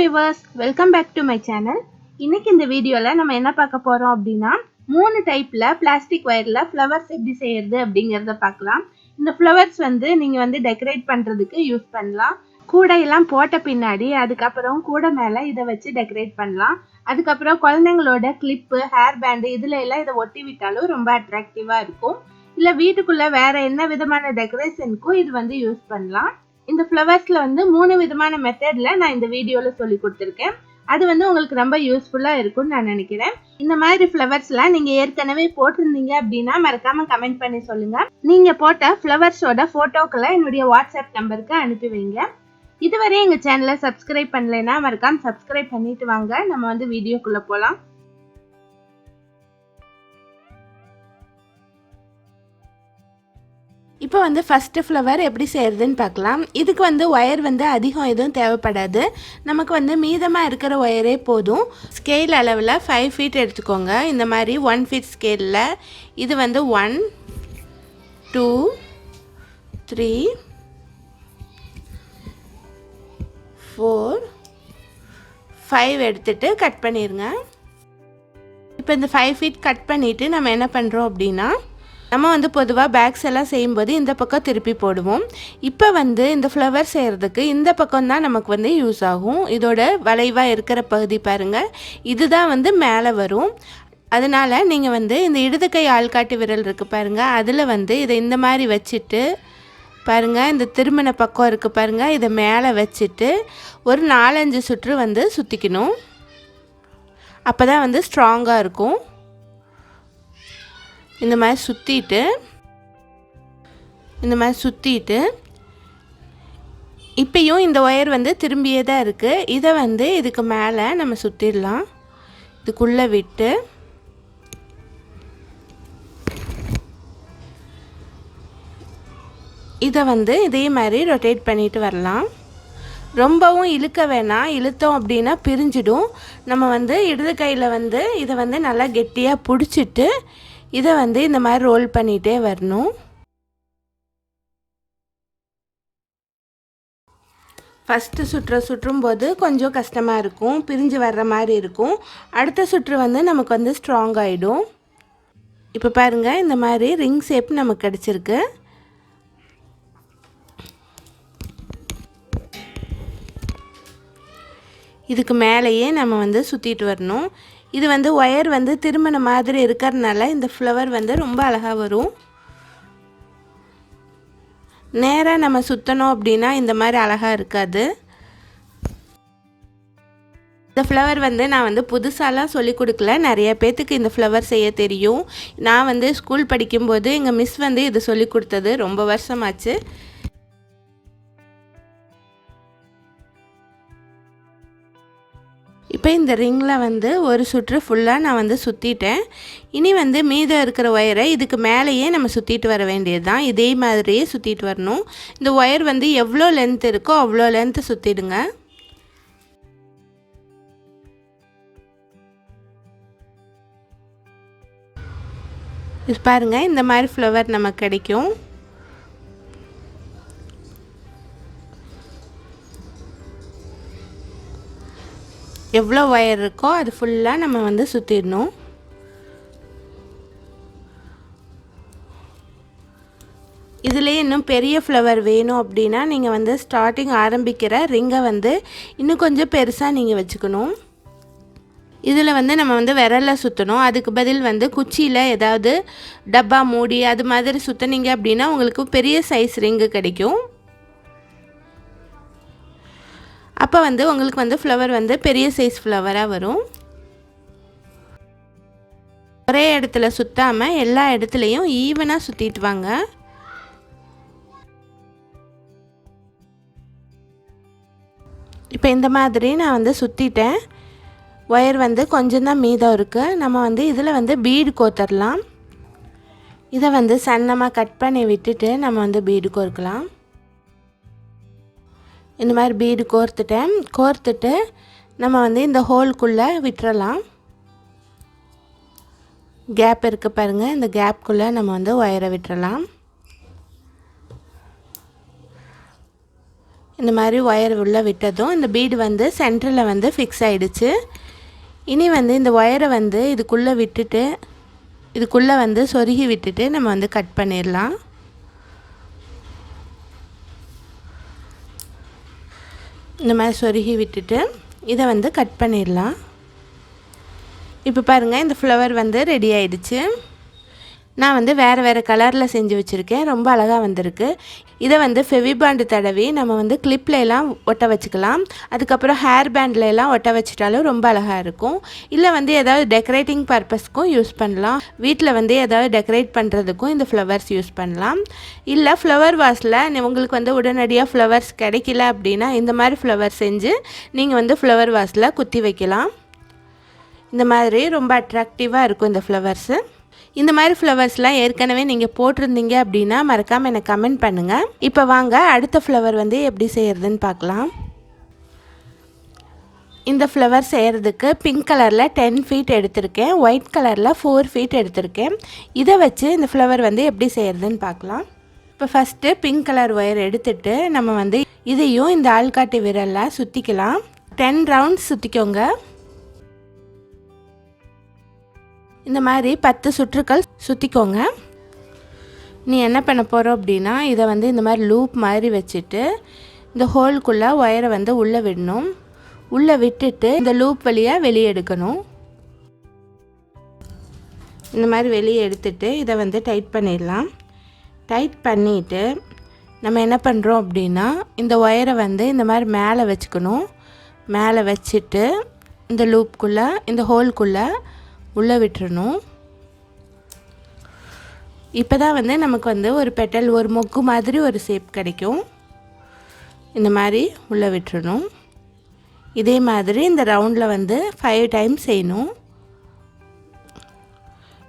viewers, welcome back to my channel. இன்னைக்கு இந்த வீடியோல நம்ம என்ன பார்க்க போறோம் அப்படினா மூணு டைப்ல பிளாஸ்டிக் வயர்ல ஃப்ளவர்ஸ் எப்படி செய்யறது அப்படிங்கறத பார்க்கலாம். இந்த ஃப்ளவர்ஸ் நீங்க டெக்கரேட் பண்றதுக்கு யூஸ் பண்ணலாம். கூடை எல்லாம் போட்ட பின்னாடி அதுக்கு அப்புறம் கூட மேல இத வச்சு டெக்கரேட் பண்ணலாம். அதுக்கு அப்புறம் குழந்தைகளோட கிளிப், ஹேர் பேண்ட் இதுல எல்லாம் இத ஒட்டி விட்டாலும் ரொம்ப அட்ராக்டிவா இருக்கும். இல்ல வீட்டுக்குள்ள வேற என்ன விதமான டெக்கரேஷனுக்கும் இது யூஸ் பண்ணலாம். இந்த ஃப்ளவர்ஸ்ல மூணு விதமான மெத்தட்ல நான் இந்த வீடியோல சொல்லி கொடுத்திருக்கேன். அது உங்களுக்கு ரொம்ப யூஸ்ஃபுல்லா இருக்கும்னு நான் நினைக்கிறேன். இந்த மாதிரி ஃப்ளவர்ஸ்லாம் நீங்க ஏற்கனவே போட்டிருந்தீங்க அப்படின்னா மறக்காம கமெண்ட் பண்ணி சொல்லுங்க. நீங்க போட்ட ஃப்ளவர்ஸோட போட்டோக்களை என்னுடைய வாட்ஸ்அப் நம்பருக்கு அனுப்பி வைங்க. இதுவரை எங்க சேனலை சப்ஸ்கிரைப் பண்ணலைன்னா மறக்காம சப்ஸ்கிரைப் பண்ணிட்டு வாங்க. நம்ம வீடியோக்குள்ள போலாம். இப்போ ஃபர்ஸ்ட் ஃப்ளவர் எப்படி செய்யறதுன்னு பார்க்கலாம். இதுக்கு ஒயர் அதிகம் எதுவும் தேவைப்படாது. நமக்கு மீதமாக இருக்கிற ஒயரே போதும். ஸ்கேல் அளவில் 5 ஃபீட் எடுத்துக்கோங்க. இந்த மாதிரி 1 ஃபீட் ஸ்கேலில் இது 1 2 3 4 5 எடுத்துட்டு கட் பண்ணிடுங்க. இப்போ இந்த 5 ஃபீட் கட் பண்ணிவிட்டு நம்ம என்ன பண்ணுறோம் அப்படின்னா, நம்ம பொதுவாக பேக்ஸ் எல்லாம் செய்யும்போது இந்த பக்கம் திருப்பி போடுவோம். இப்போ இந்த ஃப்ளவர் செய்கிறதுக்கு இந்த பக்கம் தான் நமக்கு யூஸ் ஆகும். இதோட வளைவாக இருக்கிற பகுதி பாருங்கள், இதுதான் மேலே வரும். அதனால் நீங்கள் இந்த இடது கை ஆள்காட்டி விரல் இருக்குது பாருங்கள், அதில் இதை இந்த மாதிரி வச்சுட்டு பாருங்கள், இந்த திருமண பக்கம் இருக்குது பாருங்கள், இதை மேலே வச்சுட்டு ஒரு 4-5 சுற்று சுற்றிக்கணும். அப்போ தான் ஸ்ட்ராங்காக இருக்கும். இந்த மாதிரி சுற்றிட்டு இப்பயும் இந்த ஒயர் திரும்பியே தான் இருக்குது. இதை இதுக்கு மேலே நம்ம சுற்றிடலாம். இதுக்குள்ளே விட்டு இதை இதே மாதிரி ரொட்டேட் பண்ணிட்டு வரலாம். ரொம்பவும் இழுக்க வேணாம், இழுத்தோம் அப்படின்னா பிரிஞ்சிடும். நம்ம இடது கையில் இதை நல்லா கெட்டியாக பிடிச்சிட்டு இதை இந்த மாதிரி ரோல் பண்ணிகிட்டே வரணும். ஃபஸ்ட்டு சுற்றும்போது கொஞ்சம் கஷ்டமாக இருக்கும், பிரிஞ்சு வர்ற மாதிரி இருக்கும். அடுத்த சுற்று நமக்கு ஸ்ட்ராங் ஆகிடும். இப்போ பாருங்கள், இந்த மாதிரி ரிங் ஷேப் நமக்கு கிடச்சிருக்கு. இதுக்கு மேலேயே நம்ம சுற்றிட்டு வரணும். இது ஒயர் திருமண மாதிரி இருக்கிறதுனால இந்த ஃப்ளவர் ரொம்ப அழகாக வரும். நேராக நம்ம சுற்றணும் அப்படின்னா இந்த மாதிரி அழகாக இருக்காது. இந்த ஃப்ளவர் நான் புதுசாலாம் சொல்லி கொடுக்கல. நிறைய பேர்த்துக்கு இந்த ஃப்ளவர் செய்ய தெரியும். நான் ஸ்கூல் படிக்கும்போது எங்கள் மிஸ் இது சொல்லி கொடுத்தது. ரொம்ப வருஷமாச்சு. இப்போ இந்த ரிங்கில் ஒரு சுற்று ஃபுல்லாக நான் சுற்றிட்டேன். இனி மீதம் இருக்கிற ஒயரை இதுக்கு மேலேயே நம்ம சுற்றிட்டு வர வேண்டியது தான். இதே மாதிரியே சுற்றிட்டு வரணும். இந்த ஒயர் எவ்வளோ லென்த் இருக்கோ அவ்வளோ லென்த்து சுற்றிடுங்க. இது பாருங்கள், இந்த மாதிரி ஃப்ளவர் நமக்கு கிடைக்கும். எவ்வளோ ஒயர் இருக்கோ அது ஃபுல்லாக நம்ம சுற்றிடணும். இதிலே இன்னும் பெரிய ஃப்ளவர் வேணும் அப்படின்னா நீங்கள் ஸ்டார்டிங் ஆரம்பிக்கிற ரிங்கை இன்னும் கொஞ்சம் பெருசாக நீங்கள் வச்சுக்கணும். இதில் நம்ம விரலில் சுற்றணும். அதுக்கு பதில் குச்சியில் ஏதாவது டப்பா மூடி அது மாதிரி சுற்றினீங்க அப்படின்னா உங்களுக்கு பெரிய சைஸ் ரிங்கு கிடைக்கும். அப்போ உங்களுக்கு ஃப்ளவர் பெரிய சைஸ் ஃப்ளவராக வரும். ஒரே இடத்துல சுற்றாமல் எல்லா இடத்துலையும் ஈவனாக சுற்றிட்டு வாங்க. இப்போ இந்த மாதிரி நான் சுற்றிட்டேன். ஒயர் கொஞ்சம் தான் மீதம் இருக்குது. நம்ம இதில் பீடு கோர்த்துடலாம். இதை சன்னமாக கட் பண்ணி விட்டுட்டு நம்ம பீடு கோர்க்கலாம். இந்த மாதிரி பீடு கோர்த்துட்டு நம்ம இந்த ஹோல்குள்ளே விட்டுறலாம். கேப் இருக்குது பாருங்கள், இந்த கேப்புக்குள்ளே நம்ம ஒயரை விட்டுறலாம். இந்த மாதிரி ஒயர் உள்ளே விட்டதும் இந்த பீடு வந்து சென்டரில் வந்து ஃபிக்ஸ் ஆகிடுச்சு. இனி வந்து இந்த ஒயரை வந்து இதுக்குள்ளே விட்டுட்டு இதுக்குள்ளே வந்து சொருகி விட்டுட்டு நம்ம வந்து கட் பண்ணிடலாம். இந்த மாதிரி சொருகி விட்டுட்டு இதை வந்து கட் பண்ணிடலாம். இப்போ பாருங்கள், இந்த ஃப்ளவர் வந்து ரெடி ஆயிடுச்சு. நான் வந்து வேறு கலரில் செஞ்சு வச்சுருக்கேன். ரொம்ப அழகாக வந்திருக்கு. இதை வந்து ஃபெவிபாண்டு தடவி நம்ம வந்து கிளிப்லாம் ஒட்ட வச்சுக்கலாம். அதுக்கப்புறம் ஹேர் பேண்ட்லாம் ஒட்ட வச்சுட்டாலும் ரொம்ப அழகாக இருக்கும். இல்லை வந்து ஏதாவது டெக்கரேட்டிங் பர்பஸ்க்கும் யூஸ் பண்ணலாம். வீட்டில் வந்து ஏதாவது டெக்கரேட் பண்ணுறதுக்கும் இந்த ஃப்ளவர்ஸ் யூஸ் பண்ணலாம். இல்லை ஃப்ளவர் வாஸில் உங்களுக்கு வந்து உடனடியாக ஃப்ளவர்ஸ் கிடைக்கல அப்படின்னா இந்த மாதிரி ஃப்ளவர் செஞ்சு நீங்கள் வந்து ஃப்ளவர் வாஸில் குத்தி வைக்கலாம். இந்த மாதிரி ரொம்ப அட்ராக்டிவாக இருக்கும் இந்த ஃப்ளவர்ஸு. இந்த மாதிரி ஃப்ளவர்ஸ்லாம் ஏற்கனவே நீங்கள் போட்டிருந்தீங்க அப்படின்னா மறக்காமல் எனக்கு கமெண்ட் பண்ணுங்கள். இப்போ வாங்க அடுத்த ஃப்ளவர் வந்து எப்படி செய்கிறதுன்னு பார்க்கலாம். இந்த ஃப்ளவர் செய்கிறதுக்கு பிங்க் கலரில் 10 ஃபீட் எடுத்திருக்கேன், ஒயிட் கலரில் 4 ஃபீட் எடுத்திருக்கேன். இதை வச்சு இந்த ஃப்ளவர் வந்து எப்படி செய்கிறதுன்னு பார்க்கலாம். இப்போ ஃபஸ்ட்டு பிங்க் கலர் ஒயர் எடுத்துகிட்டு நம்ம வந்து இதையும் இந்த ஆள்காட்டி விரலில் சுற்றிக்கலாம். 10 ரவுண்ட்ஸ் சுற்றிக்கோங்க. இந்த மாதிரி 10 சுற்றுக்கள் சுற்றிக்கோங்க. நீ என்ன பண்ண போகிறோம் அப்படின்னா இதை வந்து இந்த மாதிரி லூப் மாதிரி வச்சுட்டு இந்த ஹோல்குள்ளே ஒயரை வந்து உள்ளே விடணும். உள்ளே விட்டுட்டு இந்த லூப் வழியாக வெளியே எடுக்கணும். இந்த மாதிரி வெளியே எடுத்துட்டு இதை வந்து டைட் பண்ணிடலாம். டைட் பண்ணிவிட்டு நம்ம என்ன பண்ணுறோம் அப்படின்னா இந்த ஒயரை வந்து இந்த மாதிரி மேலே வச்சுக்கணும். மேலே வச்சுட்டு இந்த லூப்புக்குள்ளே இந்த ஹோல்குள்ளே உள்ளே விட்டுறணும். இப்போ தான் வந்து நமக்கு வந்து ஒரு பெட்டல், ஒரு மொக்கு மாதிரி ஒரு ஷேப் கிடைக்கும். இந்த மாதிரி உள்ளே விட்டுறணும். இதே மாதிரி இந்த ரவுண்டில் வந்து 5 டைம்ஸ் செய்யணும்.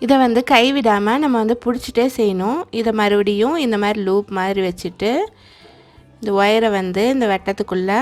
இதை வந்து கைவிடாமல் நம்ம வந்து பிடிச்சிட்டே செய்யணும். இதை மறுபடியும் இந்த மாதிரி லூப் மாதிரி வச்சுட்டு இந்த ஒயரை வந்து இந்த வெட்டத்துக்குள்ளே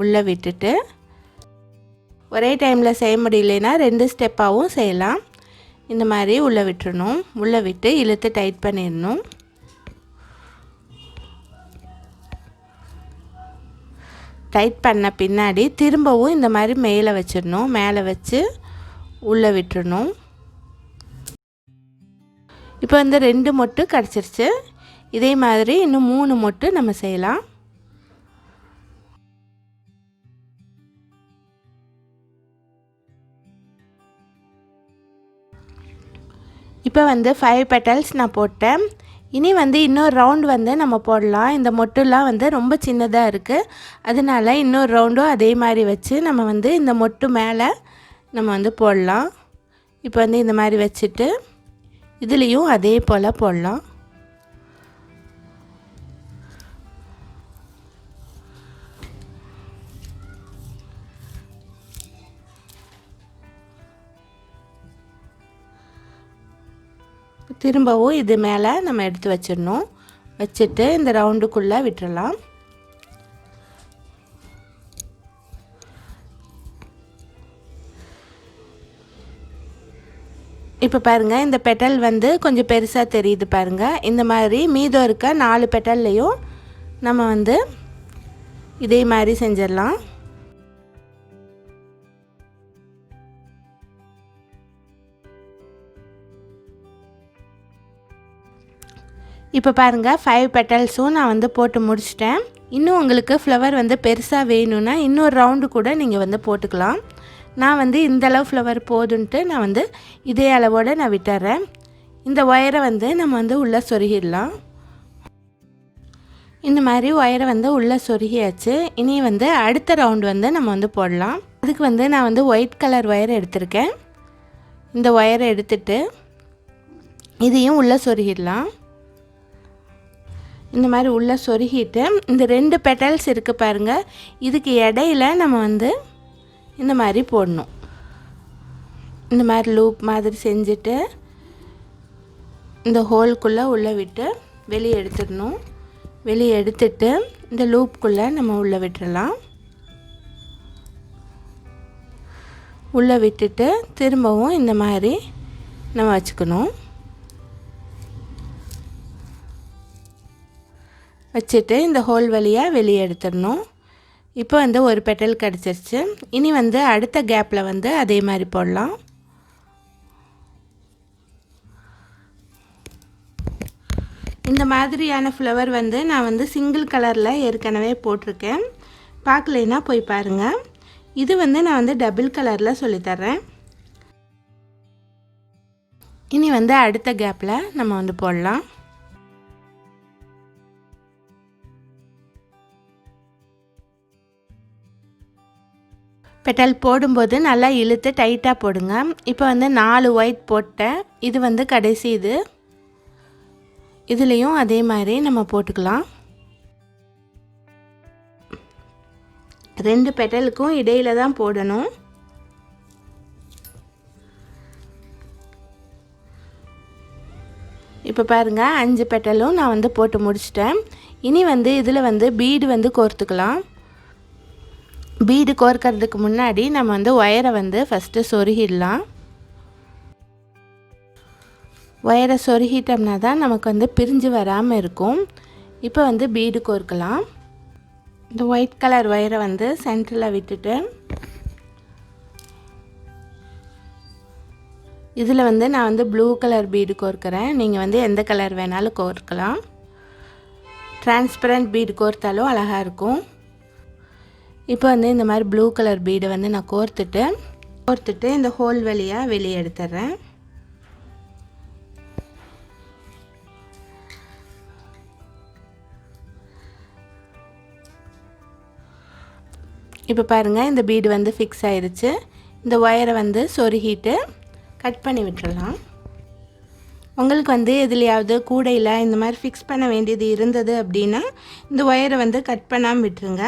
உள்ளே விட்டுட்டு ஒரே டைமில் செய்ய முடியலனா 2 ஸ்டெப்பாகவும் செய்யலாம். இந்த மாதிரி உள்ளே விட்டுறணும். உள்ளே விட்டு இழுத்து டைட் பண்ணிடணும். டைட் பண்ண பின்னாடி திரும்பவும் இந்த மாதிரி மேலே வச்சிடணும். மேலே வச்சு உள்ளே விட்டுறணும். இப்போ வந்து 2 மொட்டு கிடச்சிருச்சு. இதே மாதிரி இன்னும் 3 மொட்டு நம்ம செய்யலாம். இப்போ வந்து 5 பெட்டல்ஸ் நான் போட்டேன். இனி வந்து இன்னொரு ரவுண்ட் வந்து நம்ம போடலாம். இந்த மொட்டுலாம் வந்து ரொம்ப சின்னதாக இருக்குது. அதனால இன்னொரு ரவுண்டும் அதே மாதிரி வச்சு நம்ம வந்து இந்த மொட்டு மேலே நம்ம வந்து போடலாம். இப்போ வந்து இந்த மாதிரி வச்சுட்டு இதுலேயும் அதே போல் போடலாம். திரும்பவும் இது மேலே நம்ம எடுத்து வச்சிடணும். வச்சுட்டு இந்த ரவுண்டுக்குள்ளே விட்டுறலாம். இப்போ பாருங்கள், இந்த பெட்டல் வந்து கொஞ்சம் பெருசாக தெரியுது பாருங்கள். இந்த மாதிரி மீதம் இருக்க 4 பெட்டல்லையும் நம்ம வந்து இதே மாதிரி செஞ்சிடலாம். இப்போ பாருங்கள், 5 பெட்டல்ஸும் நான் வந்து போட்டு முடிச்சிட்டேன். இன்னும் உங்களுக்கு ஃப்ளவர் வந்து பெருசாக வேணும்னா இன்னொரு ரவுண்டு கூட நீங்கள் வந்து போட்டுக்கலாம். நான் வந்து இந்தளவு ஃப்ளவர் போதுன்ட்டு நான் வந்து இதே அளவோடு நான் விட்டுறேன். இந்த ஒயரை வந்து நம்ம வந்து உள்ளே சொருகிடலாம். இந்த மாதிரி ஒயரை வந்து உள்ளே சொருகியாச்சு. இனி வந்து அடுத்த ரவுண்டு வந்து நம்ம வந்து போடலாம். அதுக்கு வந்து நான் வந்து ஒயிட் கலர் ஒயரை எடுத்திருக்கேன். இந்த ஒயரை எடுத்துட்டு இதையும் உள்ளே சொருகிடலாம். இந்த மாதிரி உள்ளே சொருகிட்டு இந்த 2 பெட்டல்ஸ் இருக்குது பாருங்கள், இதுக்கு இடையில நம்ம வந்து இந்த மாதிரி போடணும். இந்த மாதிரி லூப் மாதிரி செஞ்சுட்டு இந்த ஹோல்குள்ளே உள்ளே விட்டு வெளியே எடுத்துடணும். வெளியே எடுத்துட்டு இந்த லூப்புக்குள்ளே நம்ம உள்ளே விட்டுறலாம். உள்ளே விட்டுட்டு திரும்பவும் இந்த மாதிரி நம்ம வச்சுக்கணும். வச்சுட்டு இந்த ஹோல் வழியாக வெளியே எடுத்துடணும். இப்போ வந்து ஒரு பெட்டல் கிடச்சிருச்சு. இனி வந்து அடுத்த கேப்பில் வந்து அதே மாதிரி போடலாம். இந்த மாதிரியான ஃப்ளவர் வந்து நான் வந்து சிங்கிள் கலரில் ஏற்கனவே போட்டிருக்கேன். பார்க்கலைன்னா போய் பாருங்கள். இது வந்து நான் வந்து டபுள் கலரில் சொல்லித்தரேன். இனி வந்து அடுத்த கேப்பில் நம்ம வந்து போடலாம். பெட்டல் போடும்போது நல்லா இழுத்து டைட்டாக போடுங்க. இப்போ வந்து 4 ஒயிட் போட்டேன். இது வந்து கடைசி இதுலேயும் அதே மாதிரி நம்ம போட்டுக்கலாம். 2 பெட்டலுக்கும் இடையில தான் போடணும். இப்போ பாருங்கள் 5 பெட்டலும் நான் வந்து போட்டு முடிச்சிட்டேன். இனி வந்து இதில் வந்து பீடு வந்து கோர்த்துக்கலாம். பீடு கோர்க்கறதுக்கு முன்னாடி நம்ம வந்து ஒயரை வந்து ஃபஸ்ட்டு சொருகிடலாம். ஒயரை சொருகிட்டோம்னா தான் நமக்கு வந்து பிரிஞ்சு வராமல் இருக்கும். இப்போ வந்து பீடு கோர்க்கலாம். இந்த ஒயிட் கலர் ஒயரை வந்து சென்டரில் விட்டுட்டு இதில் வந்து நான் வந்து ப்ளூ கலர் பீடு கோர்க்கிறேன். நீங்கள் வந்து எந்த கலர் வேணாலும் கோர்க்கலாம். டிரான்ஸ்பரண்ட் பீடு கோர்த்தாலும் அழகாக இருக்கும். இப்போ வந்து இந்த மாதிரி ப்ளூ கலர் பீடை வந்து நான் கோர்த்துட்டு இந்த ஹோல் வழியாக வெளியே எடுத்துடுறேன். இப்போ பாருங்கள் இந்த பீடு வந்து ஃபிக்ஸ் ஆயிடுச்சு. இந்த ஒயரை வந்து சொருகிட்டு கட் பண்ணி விட்டுடலாம். உங்களுக்கு வந்து எதுலையாவது கூடையில் இந்த மாதிரி ஃபிக்ஸ் பண்ண வேண்டியது இருந்தது அப்படின்னா இந்த ஒயரை வந்து கட் பண்ணாமல் விட்டுருங்க.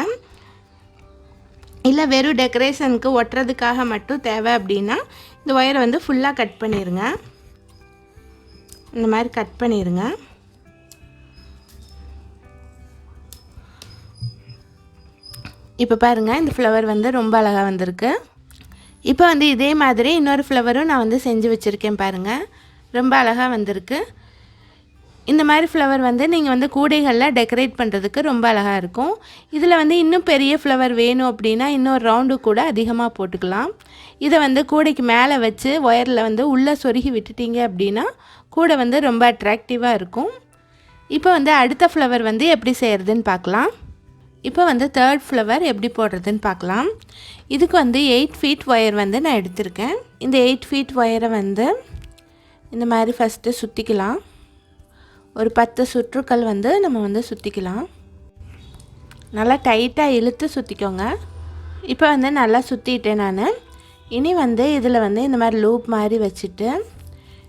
இல்லை வெறும் டெக்கரேஷனுக்கு ஒட்டுறதுக்காக மட்டும் தேவை அப்படின்னா இந்த ஒயரை வந்து ஃபுல்லாக கட் பண்ணிடுங்க. இந்த மாதிரி கட் பண்ணிடுங்க. இப்போ பாருங்கள் இந்த ஃப்ளவர் வந்து ரொம்ப அழகாக வந்திருக்கு. இப்போ வந்து இதே மாதிரி இன்னொரு ஃப்ளவரும் நான் வந்து செஞ்சு வச்சுருக்கேன் பாருங்கள். ரொம்ப அழகாக வந்திருக்கு. இந்த மாதிரி ஃப்ளவர் வந்து நீங்கள் வந்து கூடைகளில் டெக்கரேட் பண்ணுறதுக்கு ரொம்ப அழகாக இருக்கும். இதில் வந்து இன்னும் பெரிய ஃப்ளவர் வேணும் அப்படின்னா இன்னொரு ரவுண்டு கூட அதிகமாக போட்டுக்கலாம். இதை வந்து கூடைக்கு மேலே வச்சு ஒயரில் வந்து உள்ளே சொருகி விட்டுட்டீங்க அப்படின்னா கூடை வந்து ரொம்ப அட்ராக்டிவாக இருக்கும். இப்போ வந்து அடுத்த ஃப்ளவர் வந்து எப்படி செய்கிறதுன்னு பார்க்கலாம். இப்போ வந்து தேர்ட் ஃப்ளவர் எப்படி போடுறதுன்னு பார்க்கலாம். இதுக்கு வந்து 8 ஃபீட் ஒயர் வந்து நான் எடுத்திருக்கேன். இந்த 8 ஃபீட் ஒயரை வந்து இந்த மாதிரி ஃபஸ்ட்டு சுற்றிக்கலாம். ஒரு 10 சுற்றுக்கள் வந்து நம்ம வந்து சுற்றிக்கலாம். நல்லா டைட்டாக இழுத்து சுற்றிக்கோங்க. இப்போ வந்து நல்லா சுற்றிட்டேன் நான். இனி வந்து இதில் வந்து இந்த மாதிரி லூப் மாதிரி வச்சுட்டு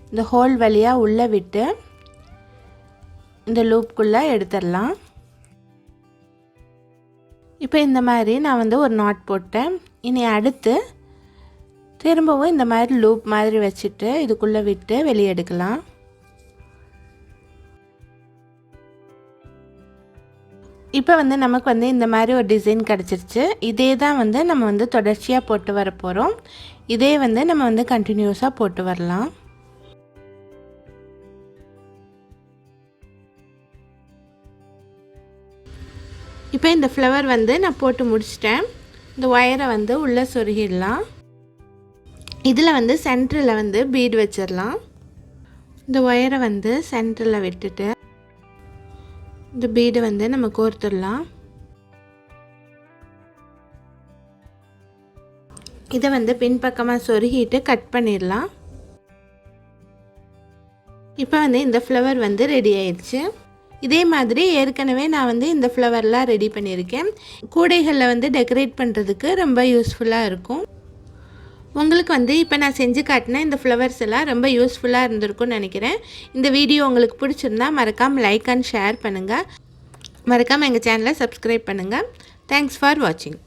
இந்த ஹோல் வழியாக உள்ளே விட்டு இந்த லூப்புக்குள்ளே எடுத்துடலாம். இப்போ இந்த மாதிரி நான் வந்து ஒரு நாட் போட்டேன். இனி அடுத்து திரும்பவும் இந்த மாதிரி லூப் மாதிரி வச்சுட்டு இதுக்குள்ளே விட்டு வெளியே எடுக்கலாம். இப்போ வந்து நமக்கு வந்து இந்த மாதிரி ஒரு டிசைன் கிடச்சிருச்சு. இதே தான் வந்து நம்ம வந்து தொடர்ச்சியாக போட்டு வர போகிறோம். இதே வந்து நம்ம வந்து கண்டினியூஸாக போட்டு வரலாம். இப்போ இந்த ஃப்ளவர் வந்து நான் போட்டு முடிச்சிட்டேன். இந்த ஒயரை வந்து உள்ளே சொருகிடலாம். இதில் வந்து சென்டரில் வந்து பீடு வச்சிடலாம். இந்த ஒயரை வந்து சென்டரில் விட்டுட்டு இந்த பீடு வந்து நம்ம கோர்த்துடலாம். இதை வந்து பின்பக்கமாக சொருகிட்டு கட் பண்ணிடலாம். இப்போ வந்து இந்த ஃப்ளவர் வந்து ரெடி ஆயிடுச்சு. இதே மாதிரி ஏற்கனவே நான் வந்து இந்த ஃப்ளவர்லாம் ரெடி பண்ணியிருக்கேன். கூடைகளில் வந்து டெக்கரேட் பண்ணுறதுக்கு ரொம்ப யூஸ்ஃபுல்லாக இருக்கும். உங்களுக்கு வந்து இப்போ நான் செஞ்சு காட்டின இந்த ஃப்ளவர்ஸ் எல்லாம் ரொம்ப யூஸ்ஃபுல்லாக இருந்திருக்கும்னு நினைக்கிறேன். இந்த வீடியோ உங்களுக்கு பிடிச்சிருந்தா மறக்காமல் லைக் அண்ட் ஷேர் பண்ணுங்கள். மறக்காமல் எங்கள் சேனலை சப்ஸ்கிரைப் பண்ணுங்கள். தேங்க்ஸ் ஃபார் வாட்சிங்.